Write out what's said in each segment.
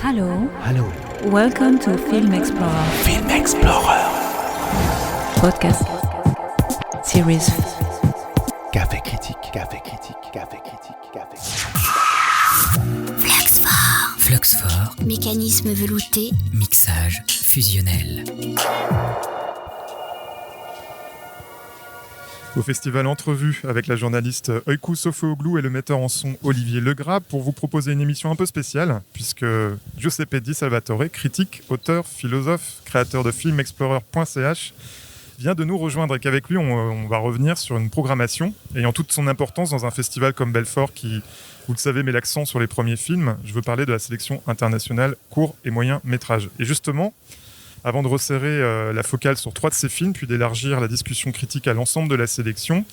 Hello. Hello. Welcome to Film Explorer. Film Explorer. Podcast. Series. Café critique. Café critique. Café critique. Café critique. Fluxfort. Mécanisme velouté. Mixage fusionnel. Au festival Entrevue avec la journaliste Öykü Sofuoglu et le metteur en son Olivier Legras pour vous proposer une émission un peu spéciale puisque Giuseppe Di Salvatore, critique, auteur, philosophe, créateur de filmexplorer.ch vient de nous rejoindre et qu'avec lui on va revenir sur une programmation ayant toute son importance dans un festival comme Belfort qui, vous le savez, met l'accent sur les premiers films. Je veux parler de la sélection internationale court et moyen métrage. Et justement, avant de resserrer la focale sur 3 de ces films, puis d'élargir la discussion critique à l'ensemble de la sélection,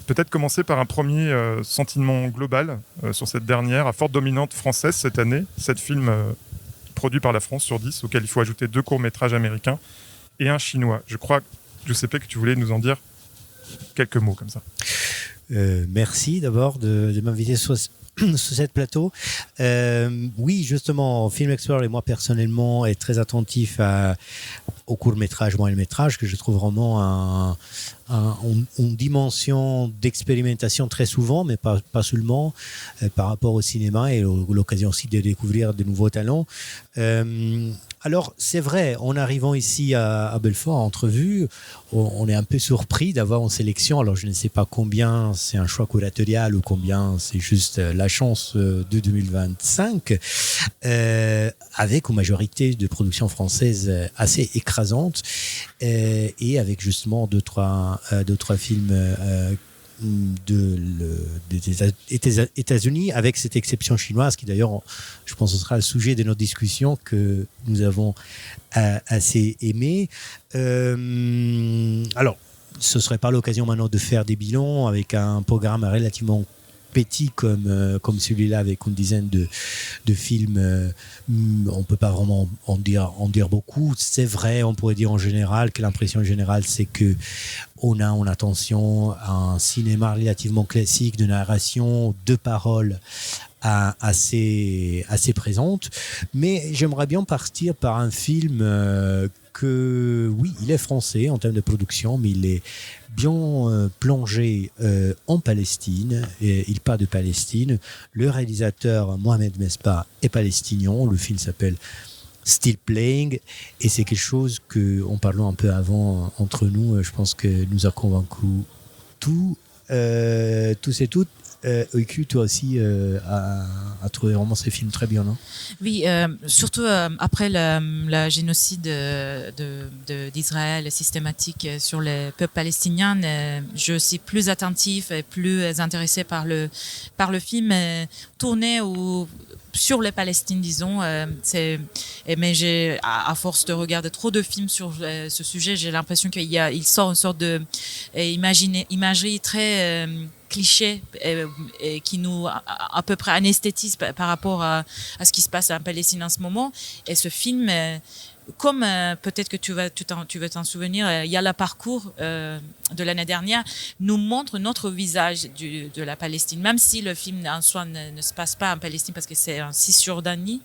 peut-être commencer par un premier sentiment global sur cette dernière, à forte dominante française cette année, 7 films produits par la France sur 10, auxquels il faut ajouter 2 courts-métrages américains et un chinois. Je crois, Giuseppe, que tu voulais nous en dire quelques mots comme ça. Merci d'abord de m'inviter sur cette plateau. Oui, justement, Film Explorer et moi personnellement est très attentif au court-métrage, moyen-métrage, que je trouve vraiment une dimension d'expérimentation très souvent, mais pas seulement par rapport au cinéma et l'occasion aussi de découvrir de nouveaux talents. Alors, c'est vrai, en arrivant ici à Belfort, à Entrevue, on est un peu surpris d'avoir en sélection, alors je ne sais pas combien c'est un choix curatorial ou combien c'est juste la chance de 2025, avec une majorité de productions françaises assez écrasantes et avec justement deux, trois films des États-Unis, avec cette exception chinoise qui d'ailleurs, je pense, ce sera le sujet de notre discussion que nous avons assez aimé. Alors, ce ne serait pas l'occasion maintenant de faire des bilans avec un programme relativement petit comme celui-là avec une dizaine de films. On peut pas vraiment en dire beaucoup. C'est vrai, on pourrait dire en général que l'impression générale c'est que on a en attention un cinéma relativement classique de narration, de paroles assez présente, mais j'aimerais bien partir par un film que, oui, il est français en termes de production, mais il est bien plongé en Palestine, et il part de Palestine. Le réalisateur Mohamed Mesbah est palestinien, le film s'appelle Still Playing, et c'est quelque chose que, en parlant un peu avant entre nous, je pense que nous a convaincu tous et toutes. Öykü, toi aussi, a trouvé vraiment ces films très bien, non? Oui, surtout après le génocide d'Israël systématique sur les peuples palestiniens, je suis plus attentif et plus intéressé par le film tourné sur les Palestines, disons. Mais à force de regarder trop de films sur ce sujet, j'ai l'impression qu'il sort une sorte de imagerie très cliché et qui nous à peu près anesthétise par rapport à ce qui se passe en Palestine en ce moment. Et ce film, comme peut-être que tu vas t'en souvenir, il y a le parcours de l'année dernière, nous montre notre visage de la Palestine, même si le film en soi ne se passe pas en Palestine parce que c'est en Cisjordanie,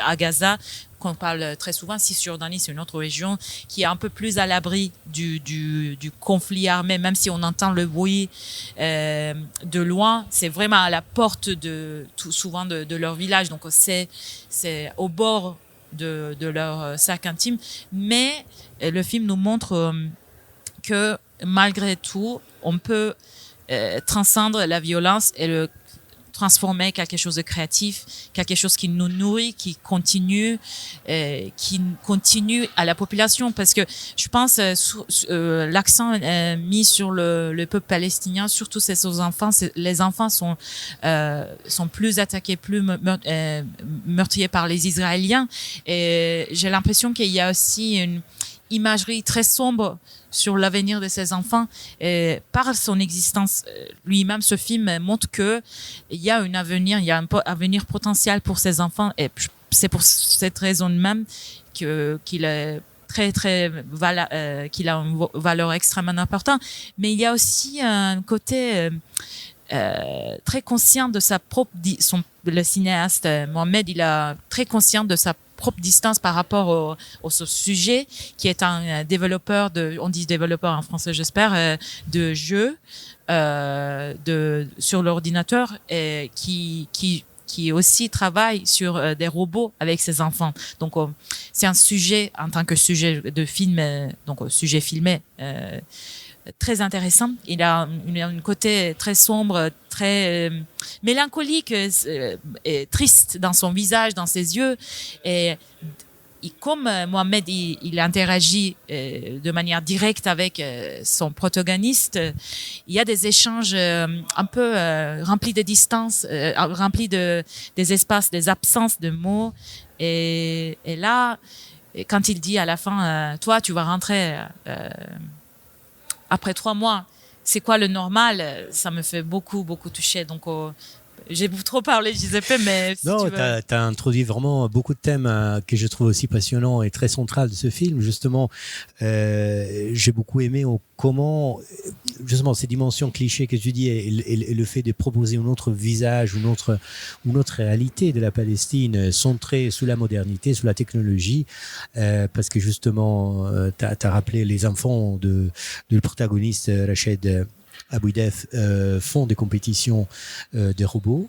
à Gaza, qu'on parle très souvent. Cisjordanie, c'est une autre région qui est un peu plus à l'abri du conflit armé, même si on entend le bruit de loin. C'est vraiment à la porte souvent de leur village, donc c'est au bord de leur sac intime. Mais le film nous montre que malgré tout, on peut transcendre la violence et le transformer quelque chose de créatif, quelque chose qui nous nourrit, qui continue à la population, parce que je pense l'accent mis sur le peuple palestinien, surtout c'est aux enfants. Les enfants sont plus attaqués, plus meurtriers par les Israéliens, et j'ai l'impression qu'il y a aussi une imagerie très sombre sur l'avenir de ces enfants. Et par son existence lui-même, ce film montre que il y a un avenir potentiel pour ces enfants, et c'est pour cette raison même qu'il est qu'il a une valeur extrêmement importante. Mais il y a aussi un côté très conscient de son le cinéaste Mohamed, il est très conscient de sa propre distance par rapport au sujet, qui est un développeur on dit développeur en français j'espère, de jeux sur l'ordinateur, et qui aussi travaille sur des robots avec ses enfants. Donc c'est un sujet en tant que sujet de film, donc sujet filmé, très intéressant. Il a un côté très sombre, très mélancolique, et triste dans son visage, dans ses yeux. Et comme Mohamed, il interagit de manière directe avec son protagoniste, il y a des échanges un peu remplis de distance, remplis des espaces, des absences de mots. Et là, quand il dit à la fin, toi, tu vas rentrer après 3 mois, c'est quoi le normal? Ça me fait beaucoup, beaucoup toucher. Donc, j'ai trop parlé, Giuseppe, mais si non, tu veux... tu as introduit vraiment beaucoup de thèmes que je trouve aussi passionnants et très centrales de ce film. Justement, j'ai beaucoup aimé comment, justement, ces dimensions clichés que tu dis et le fait de proposer un autre visage, une autre réalité de la Palestine centrée sous la modernité, sous la technologie, parce que justement, tu as rappelé les enfants de le protagoniste Rached Abouidef font des compétitions de robots.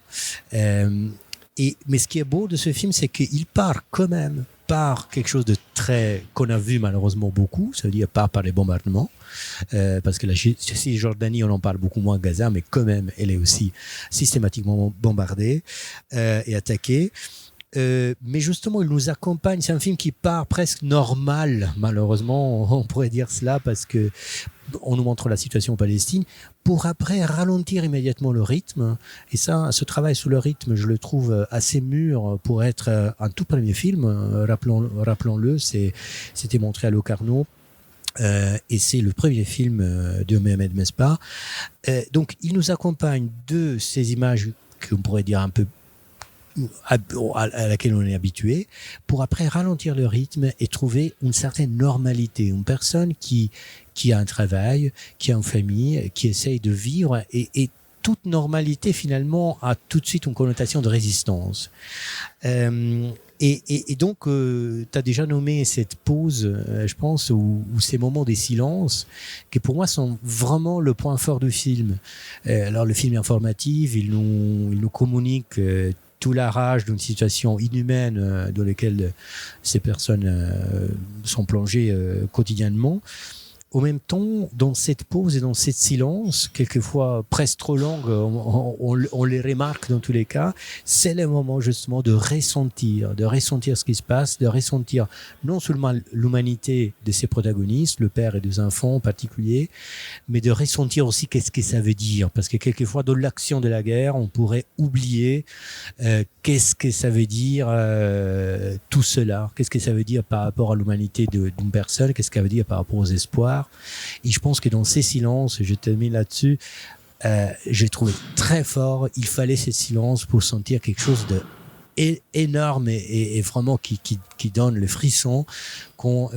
Mais ce qui est beau de ce film, c'est qu'il part quand même par quelque chose de très qu'on a vu malheureusement beaucoup, ça veut dire pas par les bombardements, parce que la Cisjordanie, on en parle beaucoup moins, Gaza, mais quand même, elle est aussi systématiquement bombardée et attaquée. Mais justement, il nous accompagne. C'est un film qui part presque normal, malheureusement, on pourrait dire cela, parce que on nous montre la situation en Palestine, pour après ralentir immédiatement le rythme. Et ça, ce travail sur le rythme, je le trouve assez mûr pour être un tout premier film. Rappelons-le, c'était montré à Locarno. Et c'est le premier film de Mohamed Mesbah. Donc, il nous accompagne de ces images qu'on pourrait dire un peu à laquelle on est habitué, pour après ralentir le rythme et trouver une certaine normalité, une personne qui a un travail, qui a une famille, qui essaye de vivre, et toute normalité finalement a tout de suite une connotation de résistance. Et donc, tu as déjà nommé cette pause, je pense, ou ces moments des silences, qui pour moi sont vraiment le point fort du film. Alors, le film est informatif, il nous communique toute la rage d'une situation inhumaine dans laquelle ces personnes sont plongées quotidiennement. Au même temps, dans cette pause et dans cette silence, quelquefois presque trop longue, on les remarque dans tous les cas, c'est le moment justement de ressentir ce qui se passe, de ressentir non seulement l'humanité de ses protagonistes, le père et des enfants en particulier, mais de ressentir aussi qu'est-ce que ça veut dire. Parce que quelquefois, dans l'action de la guerre, on pourrait oublier qu'est-ce que ça veut dire tout cela, qu'est-ce que ça veut dire par rapport à l'humanité d'une personne, qu'est-ce que ça veut dire par rapport aux espoirs. Et je pense que dans ces silences, je termine là-dessus, j'ai trouvé très fort, il fallait ces silences pour sentir quelque chose de énorme et vraiment qui donne le frisson quand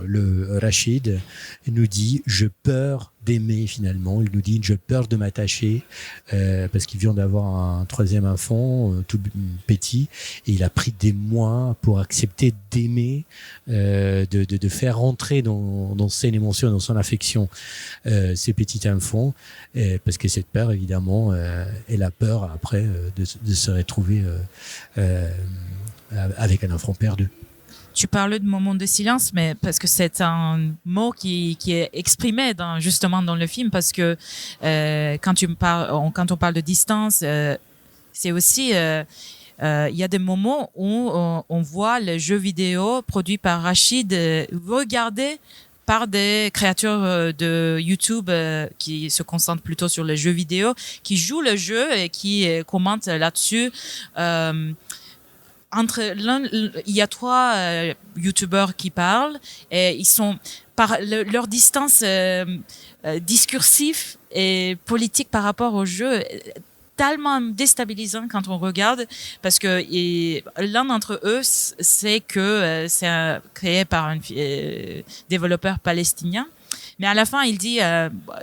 le Rachid nous dit « j'ai peur d'aimer » finalement, il nous dit « j'ai peur de m'attacher » parce qu'il vient d'avoir un troisième enfant tout petit et il a pris des mois pour accepter d'aimer, de faire rentrer dans ses émotions, dans son affection ces petits enfants, parce que cette peur évidemment est la peur après de se retrouver avec un enfant perdu. Tu parlais de moments de silence, mais parce que c'est un mot qui est exprimé justement dans le film, parce que quand on parle de distance, c'est aussi il y a des moments où on voit le jeu vidéo produit par Rachid regardé par des créateurs de YouTube qui se concentrent plutôt sur les jeux vidéo, qui jouent le jeu et qui commentent là-dessus. Il y a 3 youtubeurs qui parlent et ils sont par leur distance discursive et politique par rapport au jeu tellement déstabilisant quand on regarde, parce que l'un d'entre eux sait que c'est créé par un développeur palestinien. Mais à la fin, il dit,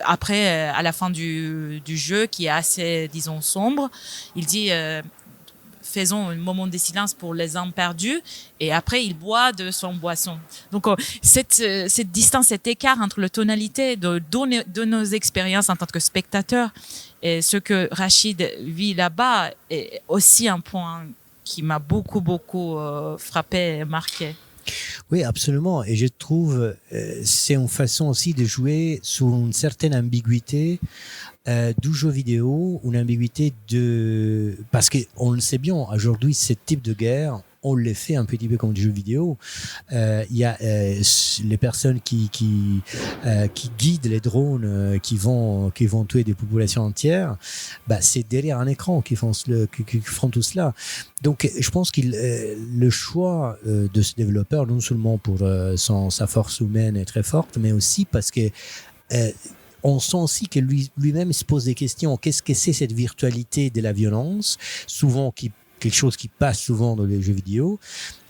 après, à la fin du jeu, qui est assez, disons, sombre, il dit faisons un moment de silence pour les âmes perdues, et après il boit de son boisson. Donc cette distance, cet écart entre la tonalité de nos expériences en tant que spectateurs et ce que Rachid vit là-bas est aussi un point qui m'a beaucoup frappé et marqué. Oui, absolument. Et je trouve c'est une façon aussi de jouer sur une certaine ambiguïté du jeu vidéo, une ambiguïté parce que on le sait bien, aujourd'hui, ce type de guerre, on le fait un petit peu comme du jeu vidéo. Il y a les personnes qui guident les drones qui vont tuer des populations entières. Bah, c'est derrière un écran qui font tout cela. Donc, je pense le choix de ce développeur, non seulement pour sa force humaine est très forte, mais aussi parce que on sent aussi que lui-même se pose des questions. Qu'est-ce que c'est cette virtualité de la violence, souvent quelque chose qui passe souvent dans les jeux vidéo,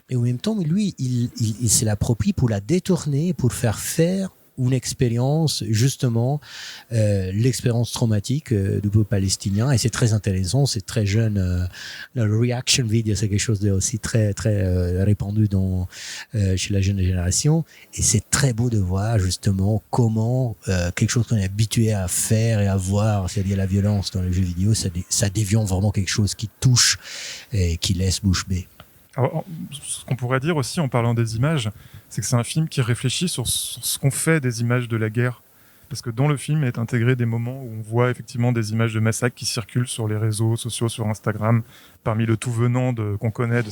et en même temps, lui, il se l'approprie pour la détourner, pour faire une expérience, justement, l'expérience traumatique du peuple palestinien, et c'est très intéressant, c'est très jeune. La reaction video, c'est quelque chose de aussi très répandu chez la jeune génération, et c'est très beau de voir justement comment quelque chose qu'on est habitué à faire et à voir, c'est-à-dire la violence dans les jeux vidéo, ça devient vraiment quelque chose qui touche et qui laisse bouche bée. Alors, ce qu'on pourrait dire aussi en parlant des images, c'est que c'est un film qui réfléchit sur ce qu'on fait des images de la guerre. Parce que dans le film est intégré des moments où on voit effectivement des images de massacres qui circulent sur les réseaux sociaux, sur Instagram. Parmi le tout venant qu'on connaît de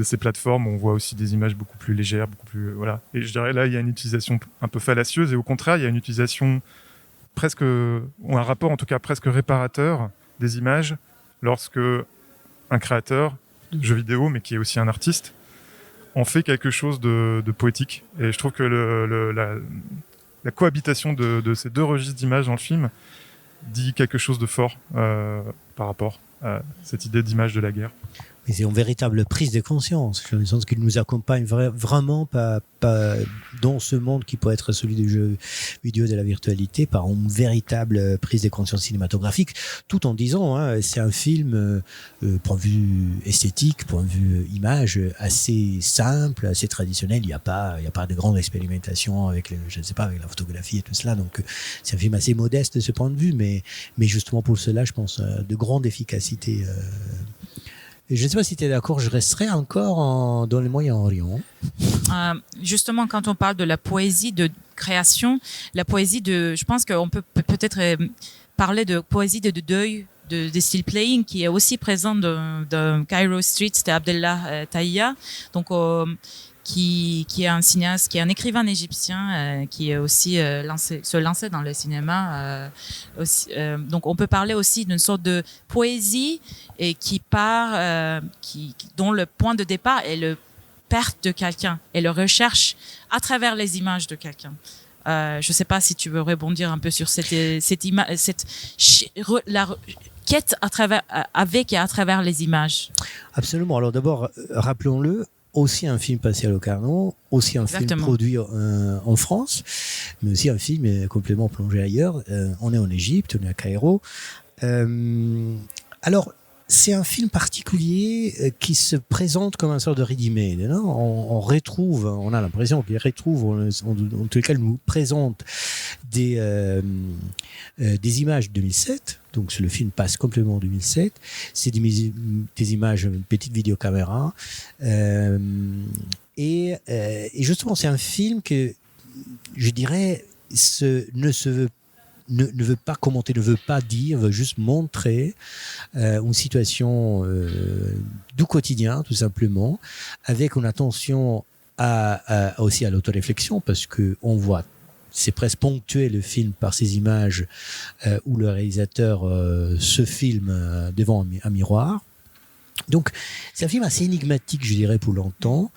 ces plateformes, on voit aussi des images beaucoup plus légères, beaucoup plus, voilà. Et je dirais là, il y a une utilisation un peu fallacieuse, et au contraire, il y a une utilisation ou un rapport en tout cas presque réparateur des images lorsque un créateur de jeux vidéo, mais qui est aussi un artiste, en fait quelque chose de poétique. Et je trouve que la cohabitation de ces deux registres d'images dans le film dit quelque chose de fort par rapport à cette idée d'image de la guerre. Mais c'est une véritable prise de conscience. J'ai l'impression qu'il nous accompagne vraiment pas dans ce monde qui pourrait être celui du jeu vidéo de la virtualité, par une véritable prise de conscience cinématographique, tout en disant, c'est un film, point de vue esthétique, point de vue image, assez simple, assez traditionnel. Il n'y a pas de grande expérimentation avec avec la photographie et tout cela. Donc, c'est un film assez modeste de ce point de vue, mais justement pour cela, je pense, de grande efficacité. Je ne sais pas si tu es d'accord, je resterai encore dans le Moyen-Orient. Justement, quand on parle de la poésie de création, je pense qu'on peut peut-être parler de poésie de deuil, de still playing, qui est aussi présent dans Cairo Street d'Abdellah Taïa. Donc, qui est un cinéaste, qui est un écrivain égyptien, qui est aussi se lançait dans le cinéma. Donc on peut parler aussi d'une sorte de poésie et dont le point de départ est le perte de quelqu'un et le recherche à travers les images de quelqu'un. Je ne sais pas si tu veux rebondir un peu sur la quête avec et à travers les images. Absolument. Alors d'abord, rappelons-le, aussi un film passé à Locarno, aussi un film produit en France, mais aussi un film complètement plongé ailleurs. On est en Égypte, on est à Cairo. Alors, c'est un film particulier qui se présente comme un sort de ready-made. On a l'impression qu'il retrouve, en tout cas, il nous présente des images de 2007. Donc, le film passe complètement en 2007. C'est des images, une petite vidéocaméra. Et justement, c'est un film que, je dirais, ne veut pas commenter, ne veut pas dire, veut juste montrer une situation du quotidien, tout simplement, avec une attention aussi à l'autoréflexion, parce qu'on voit, c'est presque ponctué le film par ces images où le réalisateur se filme devant un miroir. Donc, c'est un film assez énigmatique, je dirais, pour longtemps,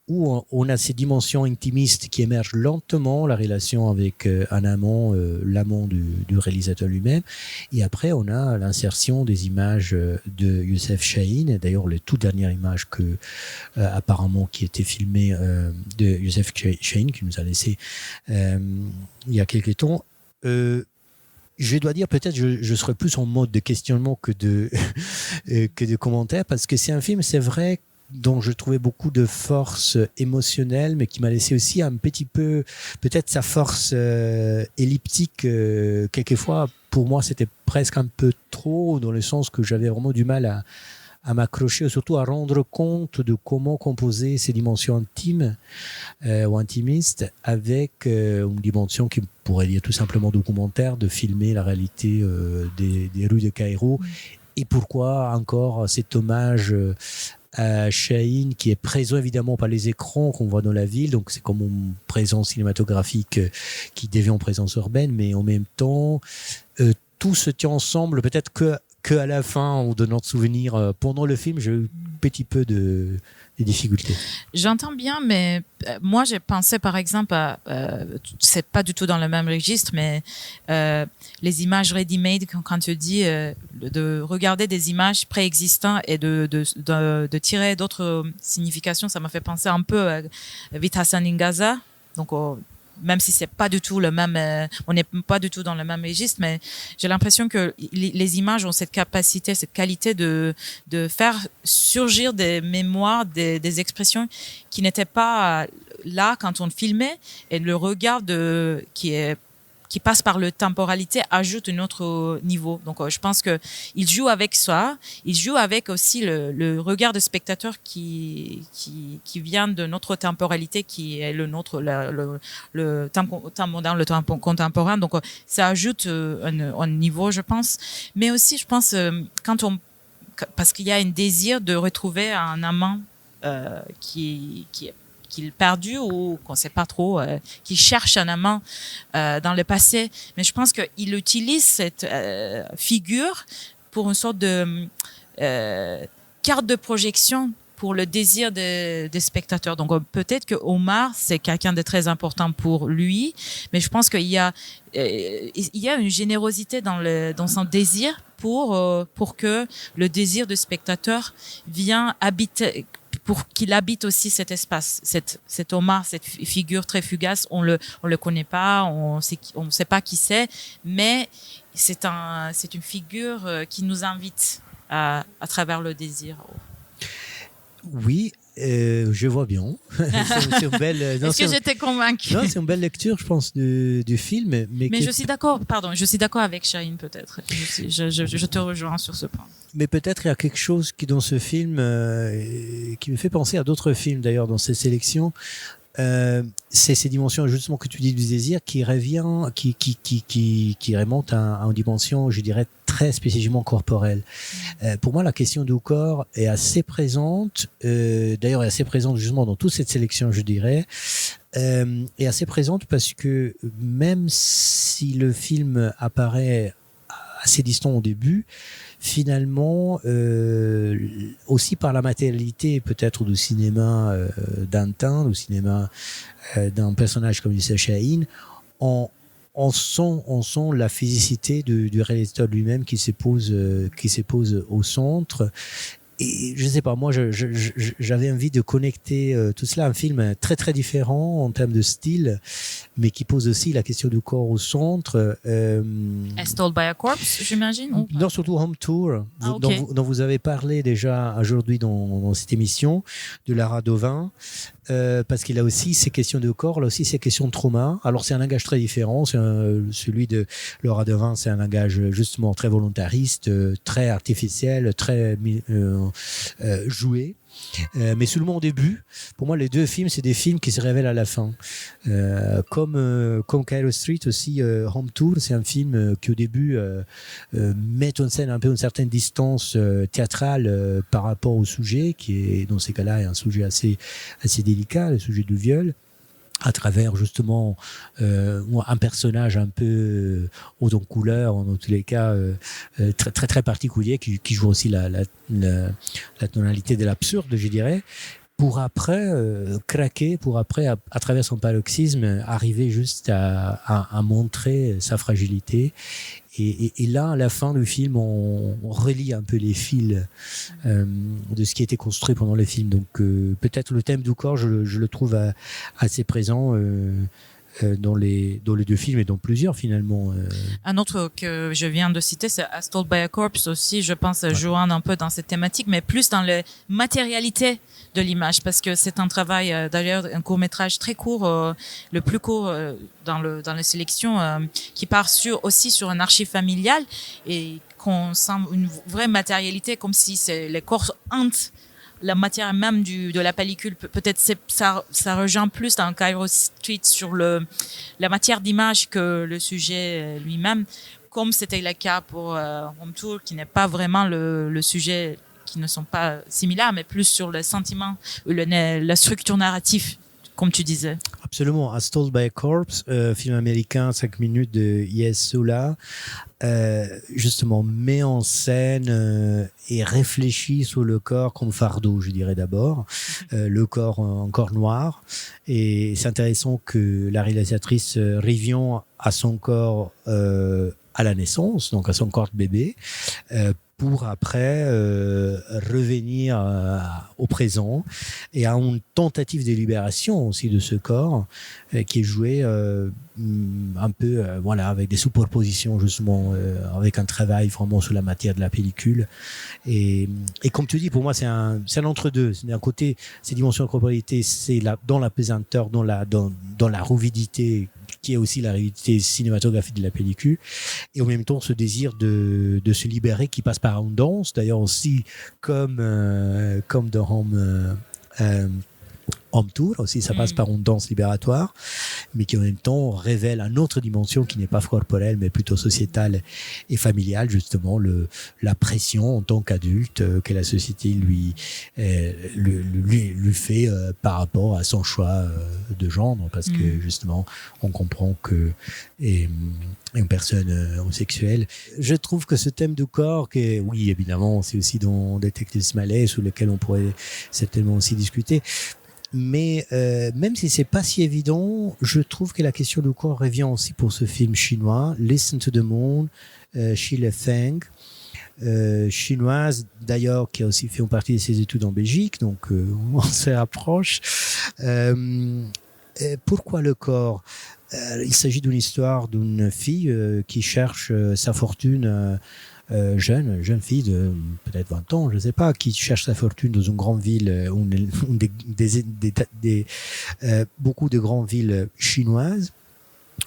où on a ces dimensions intimistes qui émergent lentement, la relation avec un amant, l'amant du réalisateur lui-même, et après on a l'insertion des images de Youssef Chahine, d'ailleurs la toute dernière image apparemment qui était filmée de Youssef Chahine, qui nous a laissé il y a quelques temps. Je dois dire, peut-être, je serais plus en mode de questionnement que de, que de commentaire, parce que c'est un film, c'est vrai, dont je trouvais beaucoup de force émotionnelle, mais qui m'a laissé aussi un petit peu, peut-être sa force elliptique, quelquefois, pour moi, c'était presque un peu trop, dans le sens que j'avais vraiment du mal à m'accrocher, surtout à rendre compte de comment composer ces dimensions intimes ou intimistes avec une dimension qui pourrait dire tout simplement documentaire, de filmer la réalité des rues de Caïro. Et pourquoi encore cet hommage à Chahine, qui est présent évidemment par les écrans qu'on voit dans la ville, donc c'est comme une présence cinématographique qui devient une présence urbaine, mais en même temps, tout se tient ensemble, peut-être que à la fin ou de notre souvenir pendant le film, j'ai eu un petit peu de difficultés. J'entends bien, mais moi j'ai pensé par exemple à, c'est pas du tout dans le même registre, mais les images ready-made, quand tu dis de regarder des images préexistantes et de tirer d'autres significations, ça m'a fait penser un peu à Vita Ningaza, donc même si c'est pas du tout le même, on n'est pas du tout dans le même registre, mais j'ai l'impression que les images ont cette capacité, cette qualité de faire surgir des mémoires, des expressions qui n'étaient pas là quand on filmait, et le regard qui passe par le temporalité ajoute un autre niveau. Donc je pense que il joue avec ça, il joue avec aussi le regard de spectateur qui vient de notre temporalité, qui est le nôtre, le temps moderne, le temps contemporain. Donc ça ajoute un niveau, je pense. Mais aussi, je pense, parce qu'il y a un désir de retrouver un amant qui est qu'il perdu ou qu'on ne sait pas trop, qui cherche un amant dans le passé. Mais je pense qu'il utilise cette figure pour une sorte de carte de projection pour le désir des spectateurs. Donc peut-être que Omar, c'est quelqu'un de très important pour lui, mais je pense qu'il y a une générosité dans son désir pour que le désir du spectateur vienne habiter, pour qu'il habite aussi cet espace, cet Omar, cette figure très fugace. On le connaît pas, on sait pas qui c'est, mais c'est une figure qui nous invite à travers le désir. Oui, je vois bien. C'est une belle. Est-ce que j'étais convaincue? Non, c'est une belle lecture, je pense, du film. Mais je suis d'accord. Pardon, je suis d'accord avec Chahine, peut-être. Je te rejoins sur ce point. Mais peut-être il y a quelque chose qui dans ce film qui me fait penser à d'autres films d'ailleurs dans cette sélection. C'est ces dimensions justement que tu dis du désir qui revient, qui remonte à une dimension, je dirais, très spécifiquement corporelle. Pour moi, la question du corps est assez présente, d'ailleurs est assez présente justement dans toute cette sélection, je dirais, est assez présente parce que même si le film apparaît assez distant au début, finalement, aussi par la matérialité peut-être du cinéma d'antan, du cinéma d'un personnage comme Youssef Chahine, on sent la physicité du réalisateur lui-même qui se pose au centre. Et je sais pas, moi, j'avais envie de connecter tout cela à un film très très différent en termes de style, mais qui pose aussi la question du corps au centre. As Told by a Corpse, j'imagine. Non, surtout Home Tour, okay. dont vous avez parlé déjà aujourd'hui dans cette émission, de Lara Dovin, parce qu'il a aussi ces questions de corps, là aussi ces questions de trauma. Alors c'est un langage très différent, celui de Lara Dovin, c'est un langage justement très volontariste, très artificiel, très joué. Mais seulement au début. Pour moi, les deux films, c'est des films qui se révèlent à la fin. Comme Cairo Street aussi, Home Tour, c'est un film qui au début met en scène un peu une certaine distance théâtrale par rapport au sujet, qui est dans ces cas-là est un sujet assez délicat, le sujet du viol, à travers justement un personnage un peu haut en couleur, en tous les cas très très très particulier, qui joue aussi la tonalité de l'absurde, je dirais, pour après craquer, pour après à travers son paroxysme arriver juste à montrer sa fragilité. Et là, à la fin du film, on relie un peu les fils de ce qui a été construit pendant le film. Donc peut-être le thème du corps, je le trouve assez présent dans les deux films et dans plusieurs finalement. Un autre que je viens de citer, c'est As Told by a Corpse aussi, je pense, jouant un peu dans cette thématique, mais plus dans la matérialité de l'image, parce que c'est un travail, d'ailleurs, un court-métrage très court, le plus court dans la sélection, qui part aussi sur un archive familial et qu'on sent une vraie matérialité, comme si les corps hantent la matière même de la pellicule. Peut-être ça rejoint plus dans Cairo Street sur la matière d'image que le sujet lui-même, comme c'était le cas pour Home Tour, qui n'est pas vraiment le sujet, qui ne sont pas similaires, mais plus sur le sentiment, la structure narrative, comme tu disais. Absolument. As Told by a Corpse, film américain, 5 minutes de Yes Sola, justement met en scène et réfléchit sur le corps comme fardeau, je dirais d'abord. Le corps encore noir. Et c'est intéressant que la réalisatrice Rivion a son corps à la naissance, donc à son corps de bébé, pour après revenir au présent et à une tentative de libération aussi de ce corps qui est joué un peu voilà, avec des superpositions justement, avec un travail vraiment sur la matière de la pellicule et comme tu dis, pour moi c'est un entre-deux. D'un côté, ces dimensions de corporalité, c'est dans la pesanteur, dans la ruvidité qui est aussi la réalité cinématographique de la pellicule, et en même temps ce désir de se libérer qui passe par une danse, d'ailleurs aussi comme dans Home Tour aussi, ça passe par une danse libératoire, mais qui en même temps révèle une autre dimension qui n'est pas corporelle, mais plutôt sociétale et familiale, justement, la pression en tant qu'adulte que la société lui fait par rapport à son choix de genre, parce que justement, on comprend que une personne homosexuelle. Je trouve que ce thème du corps, oui, évidemment, c'est aussi dans Detective Smalet, sur lequel on pourrait certainement aussi discuter. Mais même si c'est pas si évident, je trouve que la question du corps revient aussi pour ce film chinois, Listen to the Moon, Shile Feng, chinoise d'ailleurs, qui a aussi fait une partie de ses études en Belgique, donc on se rapproche. Pourquoi le corps ? Il s'agit d'une histoire d'une fille qui cherche sa fortune. Jeune fille de peut-être 20 ans, je ne sais pas, qui cherche sa fortune dans une grande ville, beaucoup de grandes villes chinoises.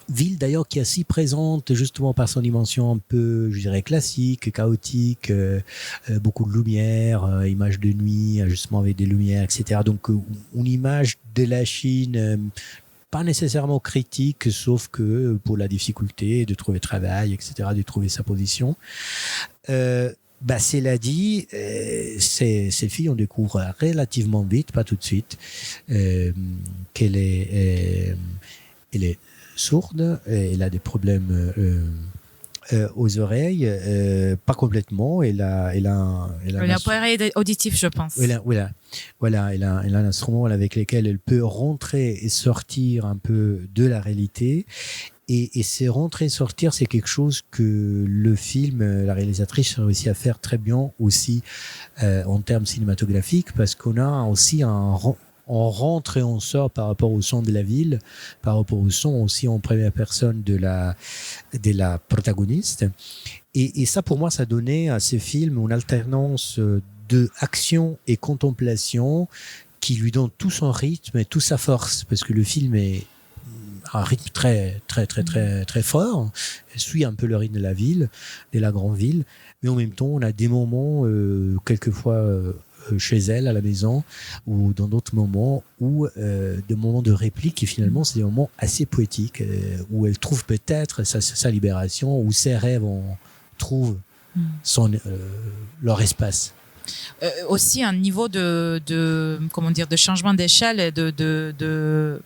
Ville d'ailleurs qui est assez présente justement par son dimension un peu, je dirais, classique, chaotique, beaucoup de lumière, images de nuit, justement avec des lumières, etc. Donc une image de la Chine pas nécessairement critique, sauf que pour la difficulté de trouver travail, etc., de trouver sa position. Cela dit, ces filles, on découvre relativement vite, pas tout de suite, qu'elle est sourde, elle a des problèmes aux oreilles, pas complètement. Elle a un appareil auditif, je pense. Voilà, elle a un instrument avec lequel elle peut rentrer et sortir un peu de la réalité. Et ces rentrer et sortir, c'est quelque chose que le film, la réalisatrice a réussi à faire très bien aussi en termes cinématographiques, parce qu'on a aussi on rentre et on sort par rapport au son de la ville, par rapport au son aussi en première personne de la protagoniste. Et ça, pour moi, ça donnait à ce film une alternance de action et contemplation qui lui donne tout son rythme et toute sa force, parce que le film est un rythme très, très, très, très, très fort. Il suit un peu le rythme de la ville, de la grande ville, mais en même temps, on a des moments, quelquefois, chez elle à la maison ou dans d'autres moments où des moments de réplique qui finalement c'est des moments assez poétiques où elle trouve peut-être sa libération, où ses rêves trouvent leur espace. Aussi un niveau de changement d'échelle et dans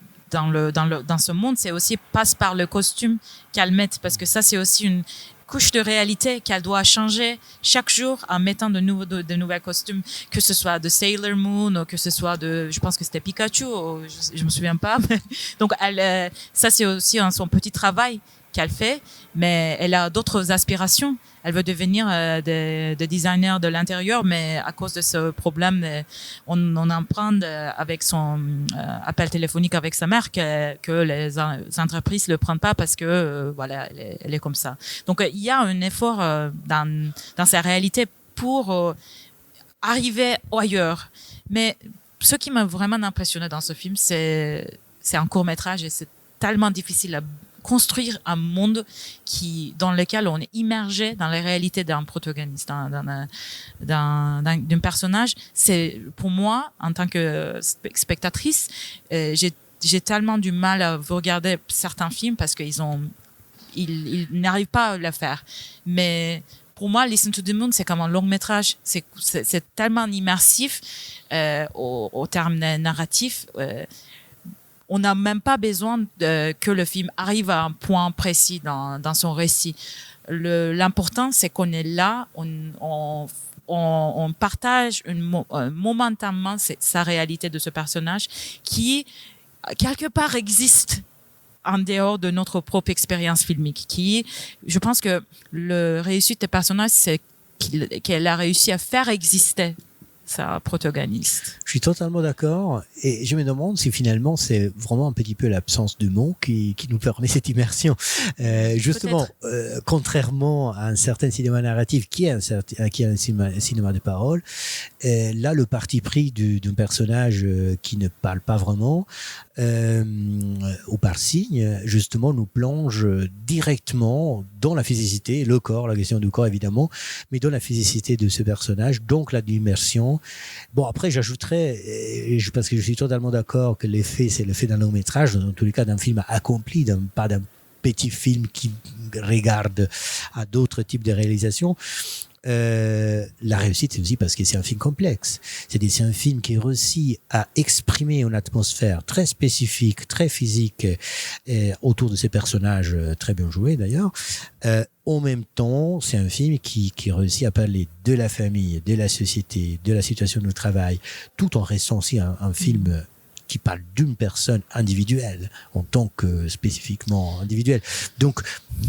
ce monde, c'est aussi passe par le costume qu'elle met, parce que ça c'est aussi une couche de réalité qu'elle doit changer chaque jour en mettant de nouveaux costumes, que ce soit de Sailor Moon ou que ce soit je pense que c'était Pikachu, je me souviens pas. Donc ça c'est aussi son petit travail qu'elle fait, mais elle a d'autres aspirations. Elle veut devenir de designer de l'intérieur, mais à cause de ce problème, on emprunte avec son appel téléphonique avec sa mère que les entreprises le prennent pas parce que voilà, elle est comme ça. Donc il y a un effort dans sa réalité pour arriver ailleurs. Mais ce qui m'a vraiment impressionné dans ce film, c'est un court-métrage et c'est tellement difficile à construire un monde dans lequel on est immergé dans la réalité d'un protagoniste, d'un personnage. C'est, pour moi, en tant que spectatrice, j'ai tellement du mal à regarder certains films parce qu'ils n'arrivent pas à le faire. Mais pour moi, Listen to the Moon, c'est comme un long métrage. C'est tellement immersif au terme narratif. On n'a même pas besoin que le film arrive à un point précis dans son récit. L'important, c'est qu'on est là, on partage momentanément sa réalité de ce personnage qui, quelque part, existe en dehors de notre propre expérience filmique. Je pense que le réussite des personnages, c'est qu'elle a réussi à faire exister sa protagoniste. Je suis totalement d'accord et je me demande si finalement c'est vraiment un petit peu l'absence de mots qui nous permet cette immersion. Justement, contrairement à un certain cinéma narratif qui est un cinéma de parole, là le parti pris d'un personnage qui ne parle pas vraiment ou par signe, justement nous plonge directement dans la physicité, le corps, la question du corps évidemment, mais dans la physicité de ce personnage, donc la immersion. Bon, après, j'ajouterais, parce que je suis totalement d'accord que l'effet, c'est l'effet d'un long métrage, dans tous les cas d'un film accompli, pas d'un petit film qui regarde à d'autres types de réalisations. La réussite, c'est aussi parce que c'est un film complexe. C'est un film qui réussit à exprimer une atmosphère très spécifique, très physique autour de ces personnages très bien joués d'ailleurs. En même temps, c'est un film qui réussit à parler de la famille, de la société, de la situation du travail, tout en restant aussi un film qui parle d'une personne individuelle en tant que spécifiquement individuelle. Donc,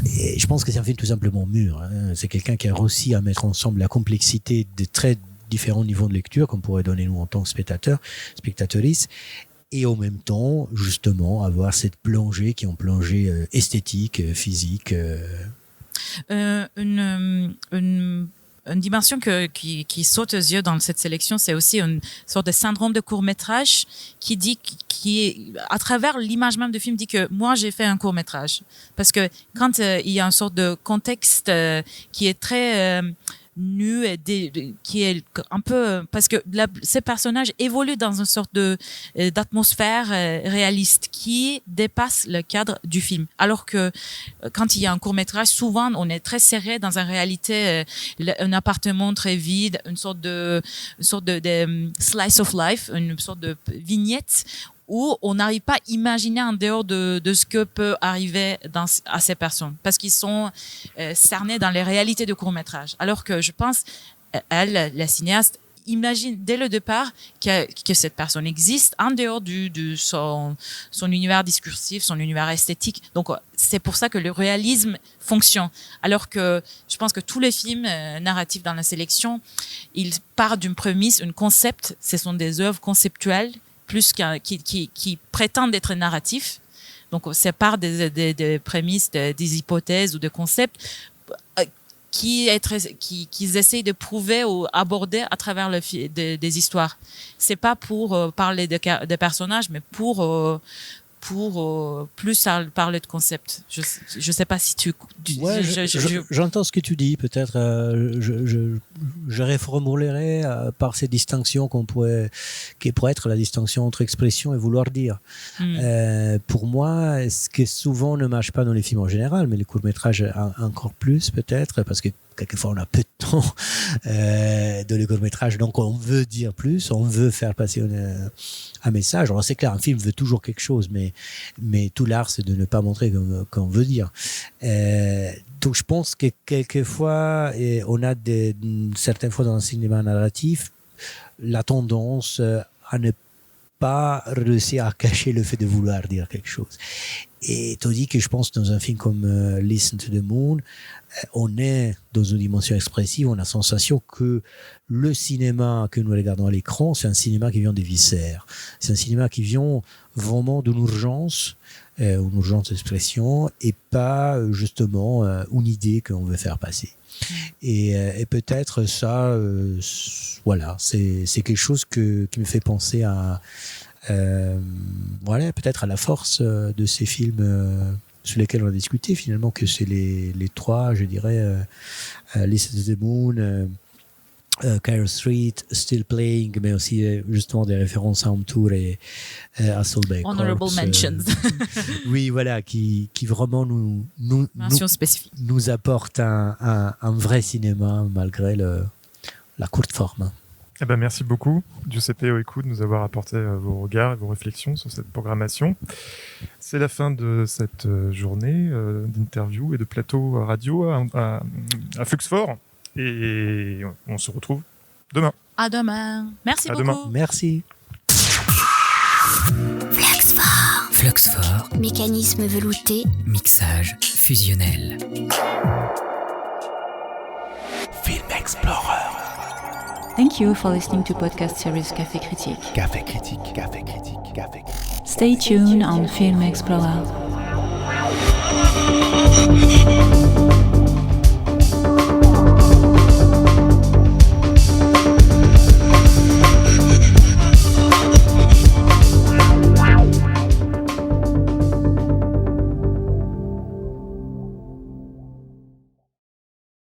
je pense que c'est un film tout simplement mûr. Hein. C'est quelqu'un qui a réussi à mettre ensemble la complexité de très différents niveaux de lecture qu'on pourrait donner nous en tant que spectatrice, et en même temps, justement, avoir cette plongée qui est une plongée esthétique, physique. Une dimension qui saute aux yeux dans cette sélection, c'est aussi une sorte de syndrome de court-métrage qui à travers l'image même du film, dit que moi, j'ai fait un court-métrage. Parce que quand il y a une sorte de contexte qui est très nu et qui est un peu, parce que ces personnages évoluent dans une sorte d'atmosphère réaliste qui dépasse le cadre du film. Alors que quand il y a un court-métrage, souvent on est très serré dans une réalité, un appartement très vide, une sorte de slice of life, une sorte de vignette où on n'arrive pas à imaginer en dehors de ce que peut arriver à ces personnes, parce qu'ils sont cernés dans les réalités du court-métrage. Alors que je pense, elle, la cinéaste, imagine dès le départ que cette personne existe en dehors de son univers discursif, son univers esthétique. Donc, c'est pour ça que le réalisme fonctionne. Alors que je pense que tous les films narratifs dans la sélection, ils partent d'une prémisse, un concept. Ce sont des œuvres conceptuelles plus qui prétendent être narratifs. Donc, c'est par des prémices, des hypothèses ou des concepts qu'ils essayent de prouver ou aborder à travers des histoires. C'est pas pour parler des personnages, mais pour plus parler de concept. Je sais pas si tu... Ouais, j'entends ce que tu dis. Peut-être je reformulerai par ces distinctions qui pourrait être la distinction entre expression et vouloir dire. Pour moi, ce qui souvent ne marche pas dans les films en général, mais les courts-métrages encore plus peut-être, parce que quelquefois on a peu de temps dans les courts-métrages, donc on veut dire plus, on veut faire passer un message. Alors c'est clair, un film veut toujours quelque chose, mais tout l'art c'est de ne pas montrer qu'on veut dire. Donc je pense que quelquefois, on a certaines fois dans le cinéma narratif la tendance à ne pas réussir à cacher le fait de vouloir dire quelque chose. Et tandis que je pense dans un film comme Listen to the Moon, on est dans une dimension expressive, on a la sensation que le cinéma que nous regardons à l'écran, c'est un cinéma qui vient des viscères. C'est un cinéma qui vient vraiment d'une urgence d'expression, et pas justement une idée qu'on veut faire passer. Et peut-être ça, voilà, c'est quelque chose qui me fait penser à voilà, peut-être à la force de ces films sur lesquels on a discuté finalement, que c'est les trois, je dirais, Listen to the Moon, Cairo Street, Still Playing, mais aussi justement des références à Home Tour et à Soul Bay Honorable Corps, mentions. oui, voilà, qui vraiment nous apporte un vrai cinéma malgré la courte forme. Eh ben, merci beaucoup, Giuseppe Oiku, de nous avoir apporté vos regards et vos réflexions sur cette programmation. C'est la fin de cette journée d'interview et de plateau radio à Fluxfort. Et on se retrouve demain. À demain. Merci beaucoup. Demain. Merci. Fluxfort, Mécanisme velouté, mixage fusionnel. Film Explorer. Thank you for listening to podcast series Café Critique. Café Critique, Café Critique, Café Critique. Stay tuned on Film Explorer.